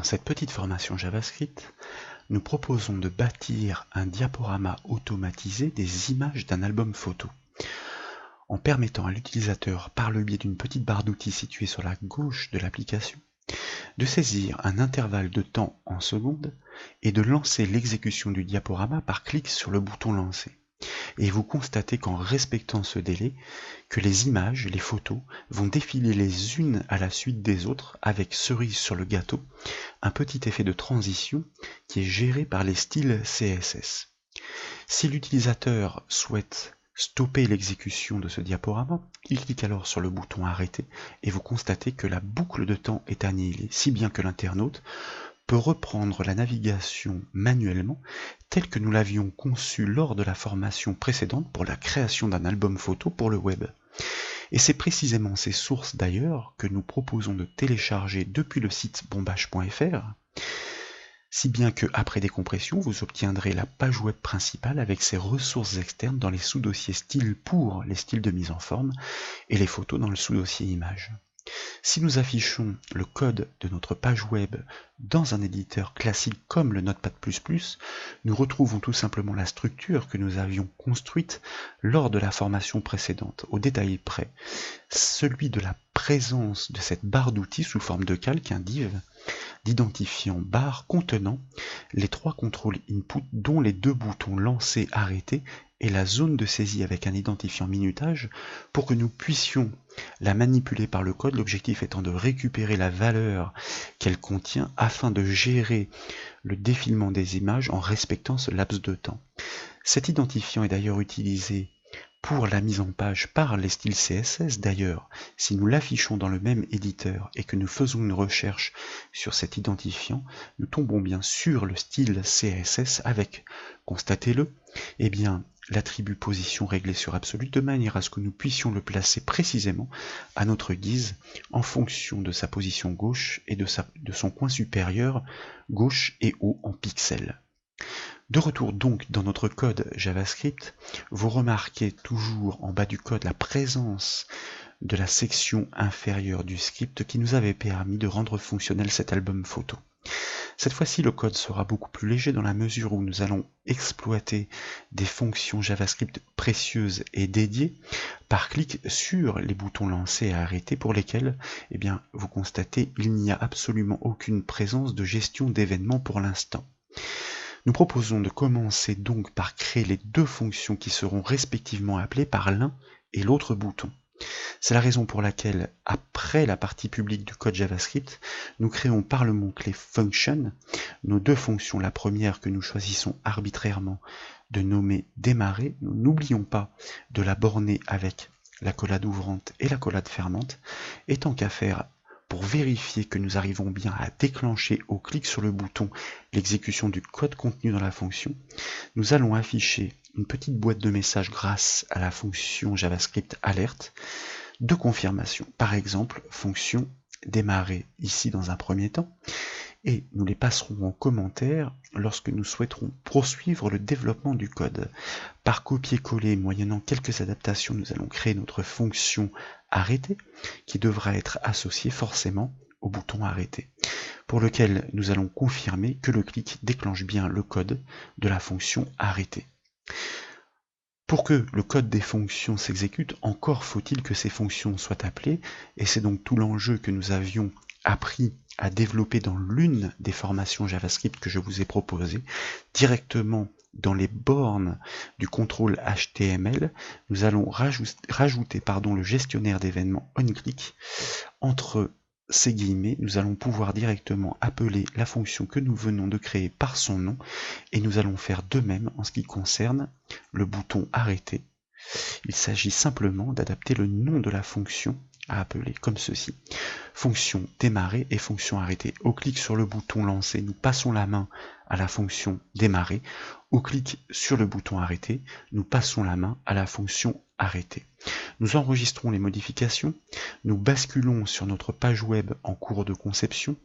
Dans cette petite formation JavaScript, nous proposons de bâtir un diaporama automatisé des images d'un album photo, en permettant à l'utilisateur, par le biais d'une petite barre d'outils située sur la gauche de l'application, de saisir un intervalle de temps en secondes et de lancer l'exécution du diaporama par clic sur le bouton lancer. Et vous constatez qu'en respectant ce délai, que les images, les photos, vont défiler les unes à la suite des autres avec, cerise sur le gâteau, un petit effet de transition qui est géré par les styles CSS. Si l'utilisateur souhaite stopper l'exécution de ce diaporama, il clique alors sur le bouton arrêter et vous constatez que la boucle de temps est annihilée, si bien que l'internaute peut reprendre la navigation manuellement telle que nous l'avions conçue lors de la formation précédente pour la création d'un album photo pour le web. Et c'est précisément ces sources d'ailleurs que nous proposons de télécharger depuis le site bombache.fr, si bien que après décompression, vous obtiendrez la page web principale avec ses ressources externes dans les sous-dossiers styles pour les styles de mise en forme et les photos dans le sous-dossier images. Si nous affichons le code de notre page web dans un éditeur classique comme le Notepad++, nous retrouvons tout simplement la structure que nous avions construite lors de la formation précédente, au détail près, celui de la présence de cette barre d'outils sous forme de calque, un div, d'identifiant barre contenant les trois contrôles input dont les deux boutons lancer, arrêter et la zone de saisie avec un identifiant minutage pour que nous puissions la manipuler par le code, l'objectif étant de récupérer la valeur qu'elle contient afin de gérer le défilement des images en respectant ce laps de temps. Cet identifiant est d'ailleurs utilisé pour la mise en page par les styles CSS. D'ailleurs, si nous l'affichons dans le même éditeur et que nous faisons une recherche sur cet identifiant, nous tombons bien sur le style CSS avec, constatez-le, eh bien, l'attribut position réglé sur absolu de manière à ce que nous puissions le placer précisément à notre guise en fonction de sa position gauche et de son coin supérieur gauche et haut en pixels. De retour donc dans notre code JavaScript, vous remarquez toujours en bas du code la présence de la section inférieure du script qui nous avait permis de rendre fonctionnel cet album photo. Cette fois-ci, le code sera beaucoup plus léger dans la mesure où nous allons exploiter des fonctions JavaScript précieuses et dédiées par clic sur les boutons lancer et arrêter pour lesquels, eh bien, vous constatez il n'y a absolument aucune présence de gestion d'événements pour l'instant. Nous proposons de commencer donc par créer les deux fonctions qui seront respectivement appelées par l'un et l'autre bouton. C'est la raison pour laquelle, après la partie publique du code JavaScript, nous créons par le mot-clé function nos deux fonctions. La première que nous choisissons arbitrairement de nommer démarrer. Nous n'oublions pas de la borner avec l'accolade ouvrante et l'accolade fermante, et tant qu'à faire, pour vérifier que nous arrivons bien à déclencher au clic sur le bouton l'exécution du code contenu dans la fonction, nous allons afficher une petite boîte de messages grâce à la fonction JavaScript alert de confirmation. Par exemple, fonction démarrer ici dans un premier temps, et nous les passerons en commentaire lorsque nous souhaiterons poursuivre le développement du code. Par copier-coller, moyennant quelques adaptations, nous allons créer notre fonction arrêter, qui devra être associée forcément au bouton arrêter, pour lequel nous allons confirmer que le clic déclenche bien le code de la fonction arrêter. Pour que le code des fonctions s'exécute, encore faut-il que ces fonctions soient appelées, et c'est donc tout l'enjeu que nous avions appris à développer dans l'une des formations JavaScript que je vous ai proposées, directement dans les bornes du contrôle HTML, nous allons rajouter le gestionnaire d'événements onClick. Entre ces guillemets, nous allons pouvoir directement appeler la fonction que nous venons de créer par son nom, et nous allons faire de même en ce qui concerne le bouton arrêter. Il s'agit simplement d'adapter le nom de la fonction à appeler comme ceci. Fonction démarrer et fonction arrêter. Au clic sur le bouton lancer, nous passons la main à la fonction démarrer. Au clic sur le bouton arrêter, nous passons la main à la fonction arrêter. Nous enregistrons les modifications, nous basculons sur notre page web en cours de conception,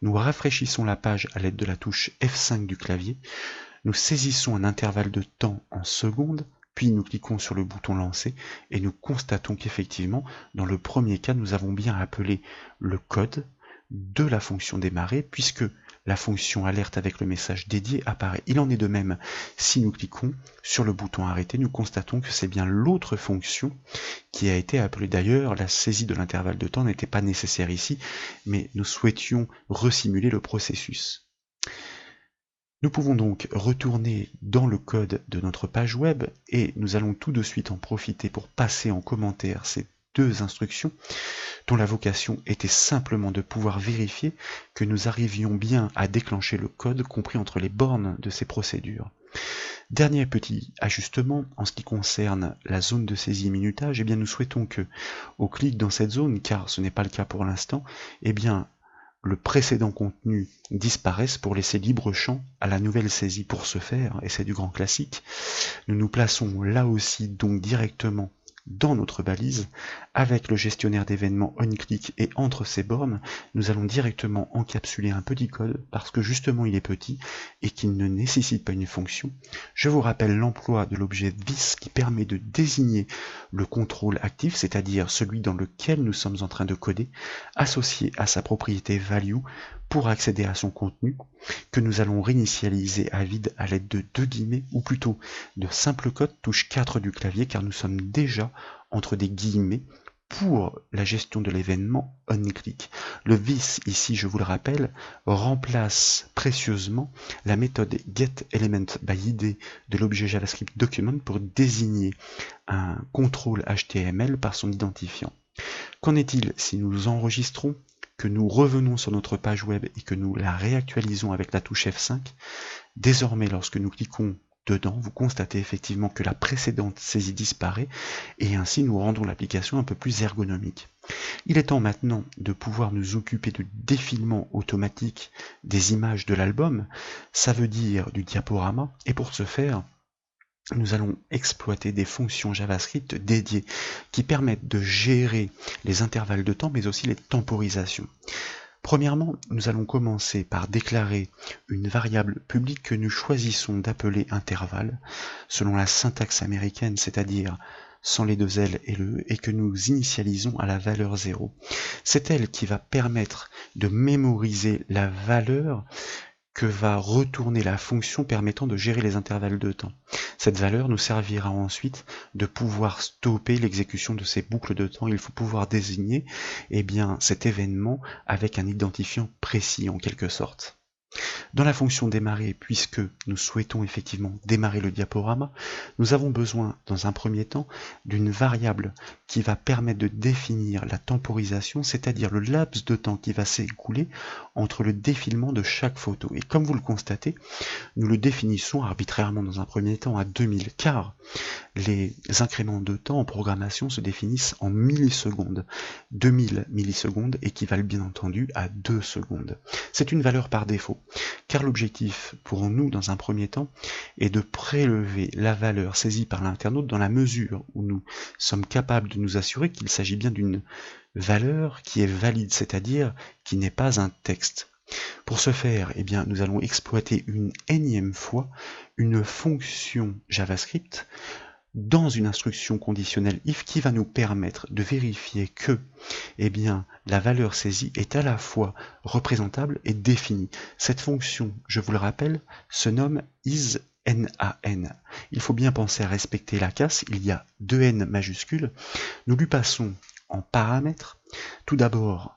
nous rafraîchissons la page à l'aide de la touche F5 du clavier, nous saisissons un intervalle de temps en secondes, puis nous cliquons sur le bouton lancer et nous constatons qu'effectivement, dans le premier cas, nous avons bien appelé le code de la fonction démarrer, puisque la fonction alerte avec le message dédié apparaît. Il en est de même si nous cliquons sur le bouton arrêter, nous constatons que c'est bien l'autre fonction qui a été appelée. D'ailleurs, la saisie de l'intervalle de temps n'était pas nécessaire ici, mais nous souhaitions resimuler le processus. Nous pouvons donc retourner dans le code de notre page web et nous allons tout de suite en profiter pour passer en commentaire ces deux instructions dont la vocation était simplement de pouvoir vérifier que nous arrivions bien à déclencher le code compris entre les bornes de ces procédures. Dernier petit ajustement en ce qui concerne la zone de saisie et minutage, eh bien nous souhaitons que, au clic dans cette zone, car ce n'est pas le cas pour l'instant, eh bien le précédent contenu disparaisse pour laisser libre champ à la nouvelle saisie. Pour ce faire, et c'est du grand classique, nous nous plaçons là aussi donc directement dans notre balise, avec le gestionnaire d'événements onClick, et entre ces bornes, nous allons directement encapsuler un petit code, parce que justement il est petit, et qu'il ne nécessite pas une fonction. Je vous rappelle l'emploi de l'objet this qui permet de désigner le contrôle actif, c'est-à-dire celui dans lequel nous sommes en train de coder, associé à sa propriété value, pour accéder à son contenu, que nous allons réinitialiser à vide à l'aide de deux guillemets, ou plutôt de simple code touche 4 du clavier, car nous sommes déjà entre des guillemets pour la gestion de l'événement onClick. Le this, ici, je vous le rappelle, remplace précieusement la méthode getElementById de l'objet JavaScript document pour désigner un contrôle HTML par son identifiant. Qu'en est-il si nous enregistrons, que nous revenons sur notre page web et que nous la réactualisons avec la touche F5? Désormais, lorsque nous cliquons dedans, vous constatez effectivement que la précédente saisie disparaît et ainsi nous rendons l'application un peu plus ergonomique. Il est temps maintenant de pouvoir nous occuper du défilement automatique des images de l'album, ça veut dire du diaporama, et pour ce faire, nous allons exploiter des fonctions JavaScript dédiées qui permettent de gérer les intervalles de temps mais aussi les temporisations. Premièrement, nous allons commencer par déclarer une variable publique que nous choisissons d'appeler intervalle selon la syntaxe américaine, c'est-à-dire sans les deux L et le E, et que nous initialisons à la valeur 0. C'est elle qui va permettre de mémoriser la valeur que va retourner la fonction permettant de gérer les intervalles de temps. Cette valeur nous servira ensuite de pouvoir stopper l'exécution de ces boucles de temps. Il faut pouvoir désigner cet événement avec un identifiant précis en quelque sorte. Dans la fonction démarrer, puisque nous souhaitons effectivement démarrer le diaporama, nous avons besoin dans un premier temps d'une variable qui va permettre de définir la temporisation, c'est-à-dire le laps de temps qui va s'écouler entre le défilement de chaque photo. Et comme vous le constatez, nous le définissons arbitrairement dans un premier temps à 2000, car les incréments de temps en programmation se définissent en millisecondes. 2000 millisecondes équivalent bien entendu à 2 secondes. C'est une valeur par défaut, car l'objectif pour nous dans un premier temps est de prélever la valeur saisie par l'internaute dans la mesure où nous sommes capables de nous assurer qu'il s'agit bien d'une valeur qui est valide, c'est-à-dire qui n'est pas un texte. Pour ce faire, nous allons exploiter une énième fois une fonction JavaScript dans une instruction conditionnelle if qui va nous permettre de vérifier que la valeur saisie est à la fois représentable et définie. Cette fonction, je vous le rappelle, se nomme isNaN. Il faut bien penser à respecter la casse, il y a deux N majuscules. Nous lui passons en paramètres tout d'abord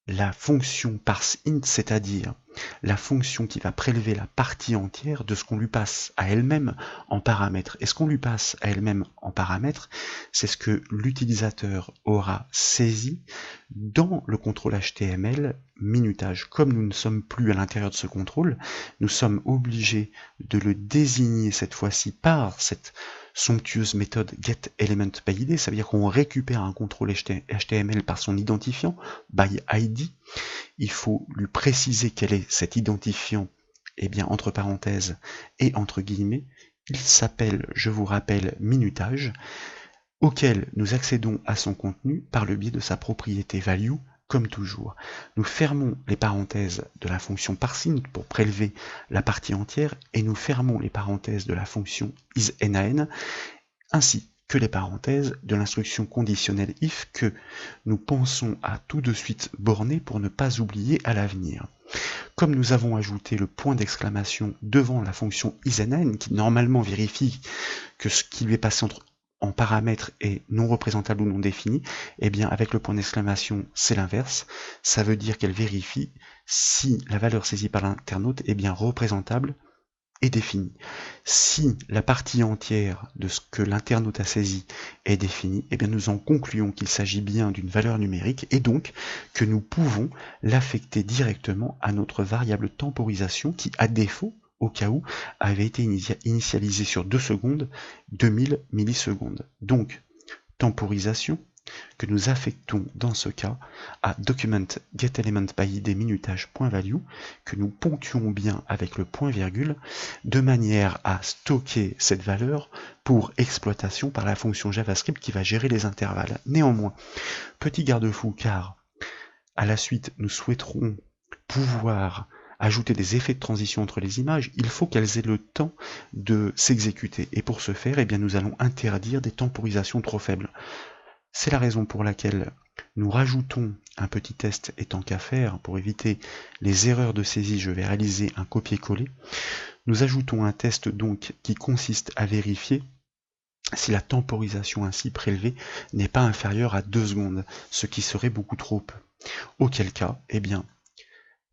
la fonction parseInt, c'est-à-dire la fonction qui va prélever la partie entière de ce qu'on lui passe à elle-même en paramètres. Et ce qu'on lui passe à elle-même en paramètres, c'est ce que l'utilisateur aura saisi dans le contrôle HTML minutage. Comme nous ne sommes plus à l'intérieur de ce contrôle, nous sommes obligés de le désigner cette fois-ci par cette somptueuse méthode getElementById, ça veut dire qu'on récupère un contrôle HTML par son identifiant, by ID. Il faut lui préciser quel est cet identifiant, entre parenthèses et entre guillemets. Il s'appelle, je vous rappelle, minutage, auquel nous accédons à son contenu par le biais de sa propriété value, comme toujours. Nous fermons les parenthèses de la fonction parseInt pour prélever la partie entière et nous fermons les parenthèses de la fonction isNaN ainsi que les parenthèses de l'instruction conditionnelle if que nous pensons à tout de suite borner pour ne pas oublier à l'avenir. Comme nous avons ajouté le point d'exclamation devant la fonction isNN qui normalement vérifie que ce qui lui est passé en paramètre est non représentable ou non défini, et bien avec le point d'exclamation c'est l'inverse, ça veut dire qu'elle vérifie si la valeur saisie par l'internaute est bien représentable et définie. Si la partie entière de ce que l'internaute a saisi est définie, et bien nous en concluons qu'il s'agit bien d'une valeur numérique et donc que nous pouvons l'affecter directement à notre variable temporisation qui, à défaut, au cas où, avait été initialisée sur 2 secondes, 2000 millisecondes. Donc, temporisation, que nous affectons dans ce cas à document getElementById minutage.value, que nous ponctuons bien avec le point virgule, de manière à stocker cette valeur pour exploitation par la fonction JavaScript qui va gérer les intervalles. Néanmoins, petit garde-fou, car à la suite nous souhaiterons pouvoir ajouter des effets de transition entre les images, il faut qu'elles aient le temps de s'exécuter. Et pour ce faire, eh bien, nous allons interdire des temporisations trop faibles. C'est la raison pour laquelle nous rajoutons un petit test et tant qu'à faire, pour éviter les erreurs de saisie, je vais réaliser un copier-coller. Nous ajoutons un test donc qui consiste à vérifier si la temporisation ainsi prélevée n'est pas inférieure à 2 secondes, ce qui serait beaucoup trop peu. Auquel cas, eh bien,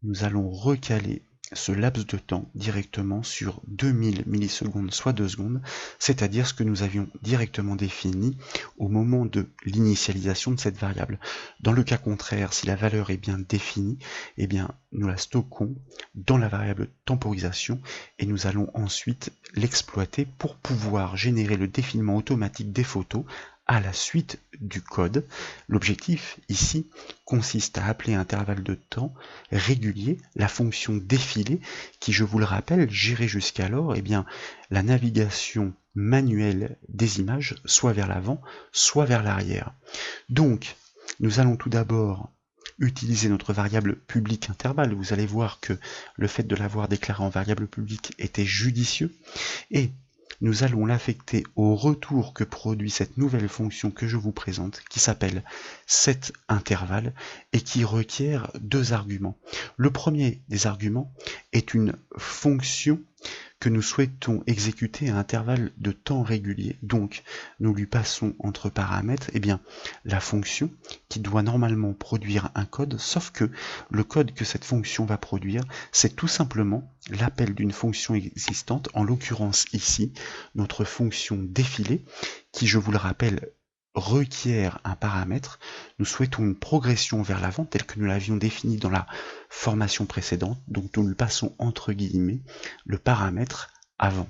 nous allons recaler ce laps de temps directement sur 2000 millisecondes, soit 2 secondes, c'est-à-dire ce que nous avions directement défini au moment de l'initialisation de cette variable. Dans le cas contraire, si la valeur est bien définie, eh bien, nous la stockons dans la variable temporisation et nous allons ensuite l'exploiter pour pouvoir générer le défilement automatique des photos à la suite du code. L'objectif ici consiste à appeler un intervalle de temps régulier la fonction défilé qui, je vous le rappelle, gérait jusqu'alors eh bien, la navigation manuelle des images soit vers l'avant, soit vers l'arrière. Donc, nous allons tout d'abord utiliser notre variable publique intervalle. Vous allez voir que le fait de l'avoir déclaré en variable publique était judicieux et nous allons l'affecter au retour que produit cette nouvelle fonction que je vous présente, qui s'appelle setIntervalle et qui requiert 2 arguments. Le premier des arguments est une fonction que nous souhaitons exécuter à intervalle de temps régulier. Donc, nous lui passons entre paramètres eh bien, la fonction qui doit normalement produire un code, sauf que le code que cette fonction va produire, c'est tout simplement l'appel d'une fonction existante, en l'occurrence ici, notre fonction défilé, qui, je vous le rappelle, requiert un paramètre. Nous souhaitons une progression vers l'avant telle que nous l'avions définie dans la formation précédente, donc nous lui passons entre guillemets le paramètre avant.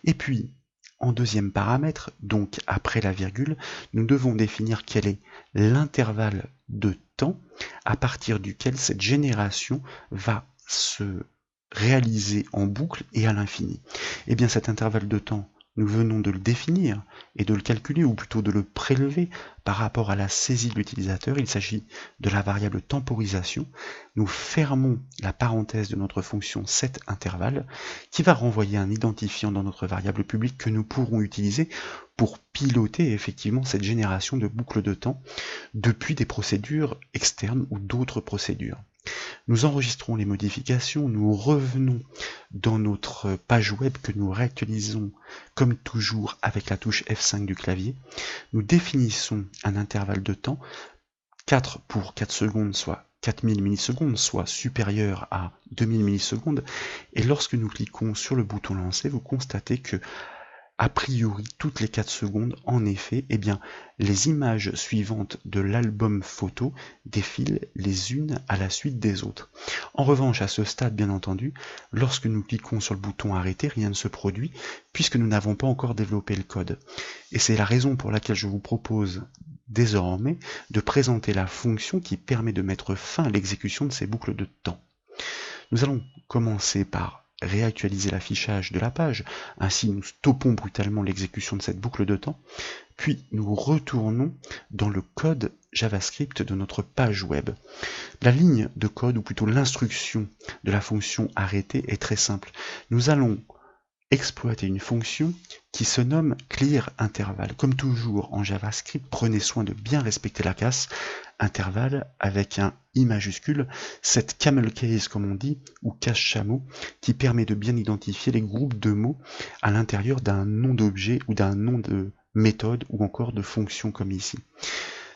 Et puis en deuxième paramètre, donc après la virgule, nous devons définir quel est l'intervalle de temps à partir duquel cette génération va se réaliser en boucle et à l'infini. Et bien cet intervalle de temps, nous venons de le définir et de le calculer, ou plutôt de le prélever par rapport à la saisie de l'utilisateur. Il s'agit de la variable temporisation. Nous fermons la parenthèse de notre fonction setIntervalle qui va renvoyer un identifiant dans notre variable publique que nous pourrons utiliser pour piloter effectivement cette génération de boucles de temps depuis des procédures externes ou d'autres procédures. Nous enregistrons les modifications, nous revenons dans notre page web que nous réactualisons comme toujours avec la touche F5 du clavier. Nous définissons un intervalle de temps, 4 pour 4 secondes, soit 4000 millisecondes, soit supérieur à 2000 millisecondes. Et lorsque nous cliquons sur le bouton lancer, vous constatez que a priori, toutes les 4 secondes, en effet, eh bien, les images suivantes de l'album photo défilent les unes à la suite des autres. En revanche, à ce stade, bien entendu, lorsque nous cliquons sur le bouton arrêter, rien ne se produit, puisque nous n'avons pas encore développé le code. Et c'est la raison pour laquelle je vous propose désormais de présenter la fonction qui permet de mettre fin à l'exécution de ces boucles de temps. Nous allons commencer par réactualiser l'affichage de la page, ainsi nous stoppons brutalement l'exécution de cette boucle de temps, puis nous retournons dans le code JavaScript de notre page web. La ligne de code, ou plutôt l'instruction de la fonction arrêter est très simple. Nous allons exploiter une fonction qui se nomme clearInterval. Comme toujours en JavaScript, prenez soin de bien respecter la classe intervalle avec un I majuscule, cette camel case comme on dit, ou cache-chameau, qui permet de bien identifier les groupes de mots à l'intérieur d'un nom d'objet ou d'un nom de méthode ou encore de fonction comme ici.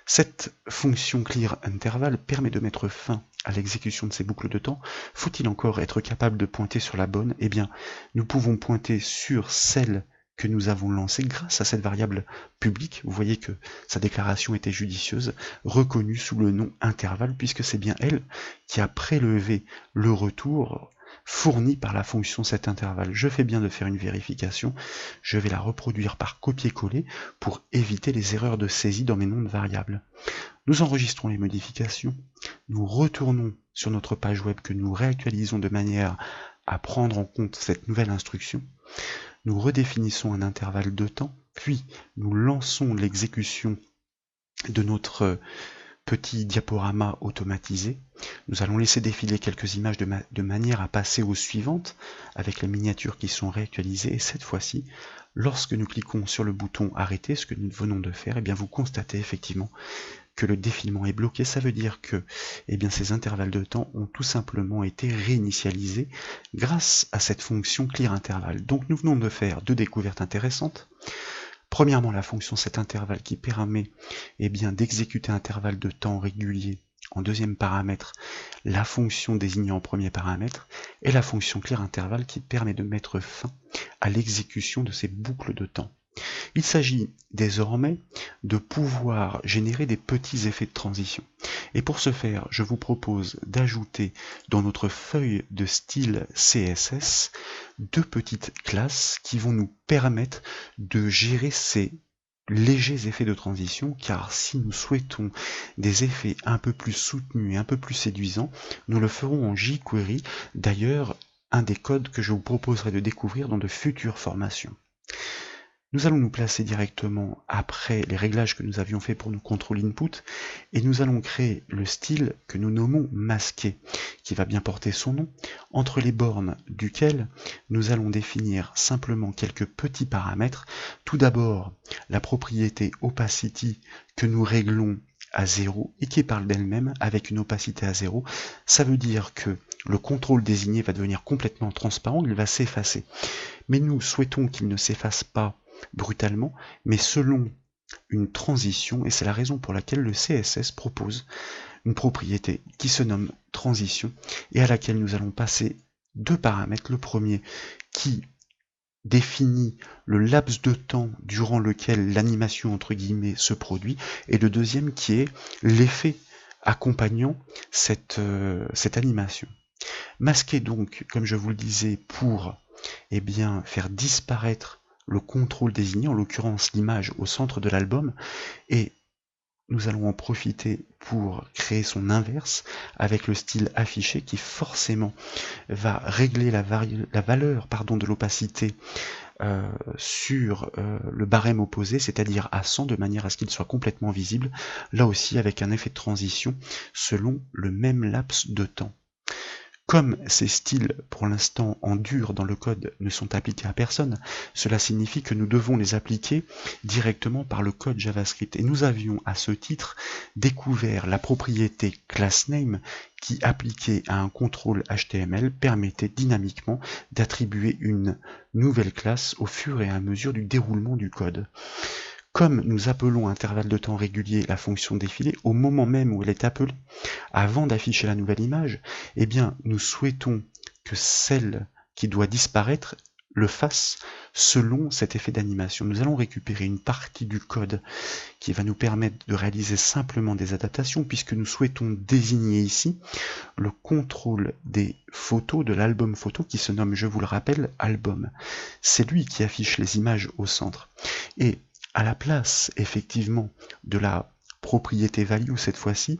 Cette fonction clearInterval permet de mettre fin à l'exécution de ces boucles de temps. Faut-il encore être capable de pointer sur la bonne? Eh bien, nous pouvons pointer sur celle que nous avons lancée grâce à cette variable publique. Vous voyez que sa déclaration était judicieuse, reconnue sous le nom intervalle, puisque c'est bien elle qui a prélevé le retour fourni par la fonction setInterval. Je fais bien de faire une vérification, je vais la reproduire par copier-coller pour éviter les erreurs de saisie dans mes noms de variables. Nous enregistrons les modifications, nous retournons sur notre page web que nous réactualisons de manière à prendre en compte cette nouvelle instruction, nous redéfinissons un intervalle de temps, puis nous lançons l'exécution de notre petit diaporama automatisé. Nous allons laisser défiler quelques images de manière à passer aux suivantes avec les miniatures qui sont réactualisées. Et cette fois-ci, lorsque nous cliquons sur le bouton arrêter, ce que nous venons de faire, eh bien vous constatez effectivement que le défilement est bloqué. Ça veut dire que ces intervalles de temps ont tout simplement été réinitialisés grâce à cette fonction clearInterval. Donc nous venons de faire deux découvertes intéressantes. Premièrement, la fonction setInterval qui permet d'exécuter un intervalle de temps régulier en deuxième paramètre, la fonction désignée en premier paramètre, et la fonction clearInterval qui permet de mettre fin à l'exécution de ces boucles de temps. Il s'agit désormais de pouvoir générer des petits effets de transition. Et pour ce faire, je vous propose d'ajouter dans notre feuille de style CSS deux petites classes qui vont nous permettre de gérer ces légers effets de transition, car si nous souhaitons des effets un peu plus soutenus et un peu plus séduisants, nous le ferons en jQuery, d'ailleurs un des codes que je vous proposerai de découvrir dans de futures formations. Nous allons nous placer directement après les réglages que nous avions fait pour nos contrôle input et nous allons créer le style que nous nommons masqué, qui va bien porter son nom, entre les bornes duquel nous allons définir simplement quelques petits paramètres. Tout d'abord, la propriété opacity que nous réglons à 0 et qui parle d'elle-même avec une opacité à 0. Ça veut dire que le contrôle désigné va devenir complètement transparent, il va s'effacer. Mais nous souhaitons qu'il ne s'efface pas brutalement, mais selon une transition, et c'est la raison pour laquelle le CSS propose une propriété qui se nomme transition, et à laquelle nous allons passer deux paramètres. Le premier qui définit le laps de temps durant lequel l'animation entre guillemets se produit, et le deuxième qui est l'effet accompagnant cette animation. Masquer donc, comme je vous le disais, pour faire disparaître le contrôle désigné, en l'occurrence l'image au centre de l'album, et nous allons en profiter pour créer son inverse avec le style affiché qui forcément va régler la valeur de l'opacité sur le barème opposé, c'est-à-dire à 100, de manière à ce qu'il soit complètement visible, là aussi avec un effet de transition selon le même laps de temps. Comme ces styles, pour l'instant en dur dans le code, ne sont appliqués à personne, cela signifie que nous devons les appliquer directement par le code JavaScript. Et nous avions à ce titre découvert la propriété className qui, appliquée à un contrôle HTML, permettait dynamiquement d'attribuer une nouvelle classe au fur et à mesure du déroulement du code. Comme nous appelons intervalle de temps régulier la fonction défilé, au moment même où elle est appelée, avant d'afficher la nouvelle image, nous souhaitons que celle qui doit disparaître le fasse selon cet effet d'animation. Nous allons récupérer une partie du code qui va nous permettre de réaliser simplement des adaptations, puisque nous souhaitons désigner ici le contrôle des photos de l'album photo qui se nomme, je vous le rappelle, album. C'est lui qui affiche les images au centre. Et à la place, effectivement, de la propriété value cette fois-ci,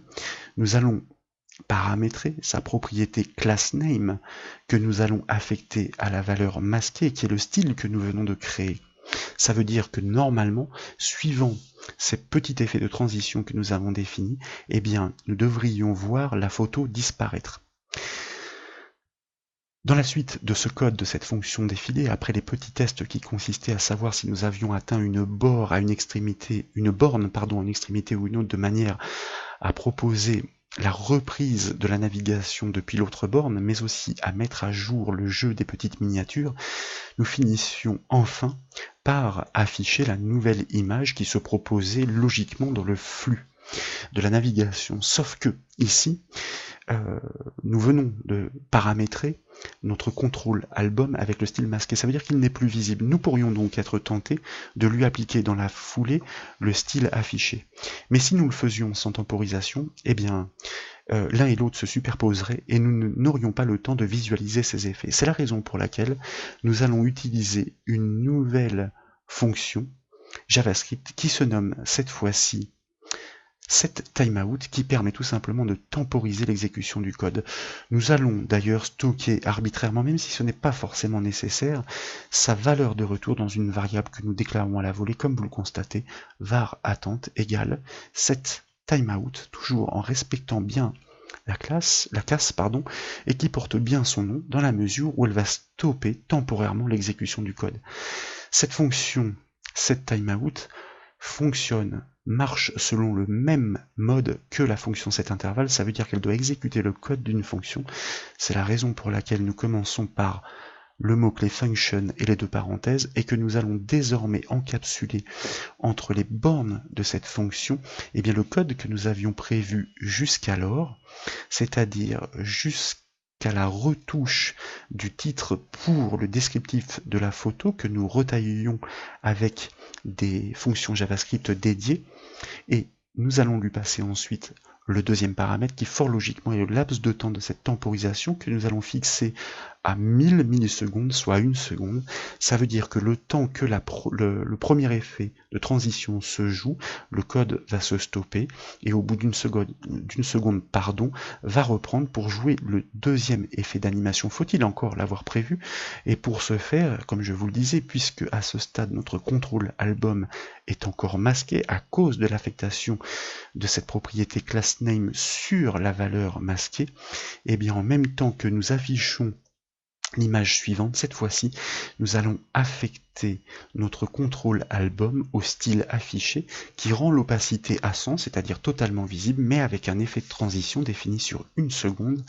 nous allons paramétrer sa propriété className que nous allons affecter à la valeur masquée, qui est le style que nous venons de créer. Ça veut dire que normalement, suivant ces petits effets de transition que nous avons définis, nous devrions voir la photo disparaître. Dans la suite de ce code de cette fonction défilée, après les petits tests qui consistaient à savoir si nous avions atteint une borne à une extrémité ou une autre, de manière à proposer la reprise de la navigation depuis l'autre borne, mais aussi à mettre à jour le jeu des petites miniatures, nous finissions enfin par afficher la nouvelle image qui se proposait logiquement dans le flux de la navigation. Sauf que ici, nous venons de paramétrer notre contrôle album avec le style masqué. Ça veut dire qu'il n'est plus visible. Nous pourrions donc être tentés de lui appliquer dans la foulée le style affiché. Mais si nous le faisions sans temporisation, eh bien, l'un et l'autre se superposeraient et nous n'aurions pas le temps de visualiser ces effets. C'est la raison pour laquelle nous allons utiliser une nouvelle fonction JavaScript qui se nomme cette fois-ci setTimeout, qui permet tout simplement de temporiser l'exécution du code. Nous allons d'ailleurs stocker arbitrairement, même si ce n'est pas forcément nécessaire, sa valeur de retour dans une variable que nous déclarons à la volée, comme vous le constatez, var attente égale setTimeout, toujours en respectant bien la classe, et qui porte bien son nom dans la mesure où elle va stopper temporairement l'exécution du code. Cette fonction setTimeout marche selon le même mode que la fonction setIntervalle, ça veut dire qu'elle doit exécuter le code d'une fonction. C'est la raison pour laquelle nous commençons par le mot-clé function et les deux parenthèses, et que nous allons désormais encapsuler entre les bornes de cette fonction eh bien, le code que nous avions prévu jusqu'alors, c'est-à-dire jusqu'à la retouche du titre pour le descriptif de la photo que nous retaillions avec des fonctions JavaScript dédiées, et nous allons lui passer ensuite le deuxième paramètre qui fort logiquement est le laps de temps de cette temporisation que nous allons fixer à 1000 millisecondes, soit 1 seconde. Ça veut dire que le temps que le premier effet de transition se joue, le code va se stopper et au bout d'une seconde, va reprendre pour jouer le deuxième effet d'animation. Faut-il encore l'avoir prévu? Et pour ce faire, comme je vous le disais, puisque à ce stade notre contrôle album est encore masqué à cause de l'affectation de cette propriété className sur la valeur masquée, et bien en même temps que nous affichons l'image suivante, cette fois-ci, nous allons affecter notre contrôle album au style affiché qui rend l'opacité à 100, c'est-à-dire totalement visible, mais avec un effet de transition défini sur 1 seconde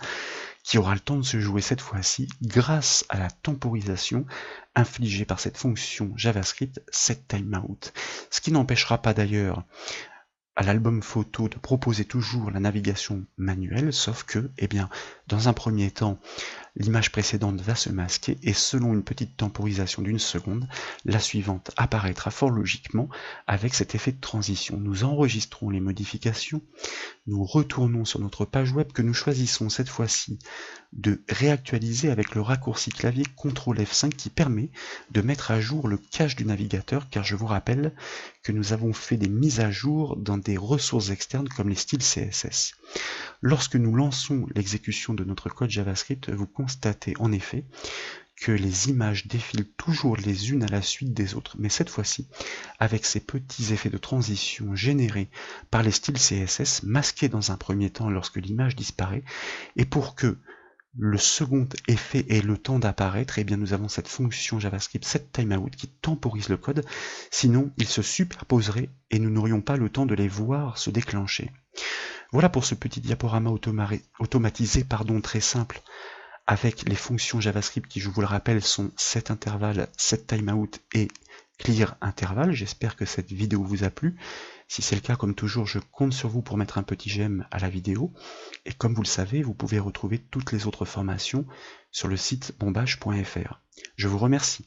qui aura le temps de se jouer cette fois-ci grâce à la temporisation infligée par cette fonction JavaScript setTimeout. Ce qui n'empêchera pas d'ailleurs à l'album photo de proposer toujours la navigation manuelle, sauf que, eh bien, dans un premier temps, l'image précédente va se masquer et selon une petite temporisation d'1 seconde, la suivante apparaîtra fort logiquement avec cet effet de transition. Nous enregistrons les modifications, nous retournons sur notre page web que nous choisissons cette fois-ci de réactualiser avec le raccourci clavier CTRL F5 qui permet de mettre à jour le cache du navigateur, car je vous rappelle que nous avons fait des mises à jour dans des ressources externes comme les styles CSS. Lorsque nous lançons l'exécution de notre code JavaScript, vous constatez en effet que les images défilent toujours les unes à la suite des autres, mais cette fois-ci avec ces petits effets de transition générés par les styles CSS, masqués dans un premier temps lorsque l'image disparaît, et pour que le second effet ait le temps d'apparaître, eh bien nous avons cette fonction JavaScript setTimeout qui temporise le code, sinon il se superposerait et nous n'aurions pas le temps de les voir se déclencher. Voilà pour ce petit diaporama automatisé très simple avec les fonctions JavaScript qui, je vous le rappelle, sont setIntervalle, setTimeout et clearIntervalle. J'espère que cette vidéo vous a plu. Si c'est le cas, comme toujours, je compte sur vous pour mettre un petit j'aime à la vidéo. Et comme vous le savez, vous pouvez retrouver toutes les autres formations sur le site bombage.fr. Je vous remercie.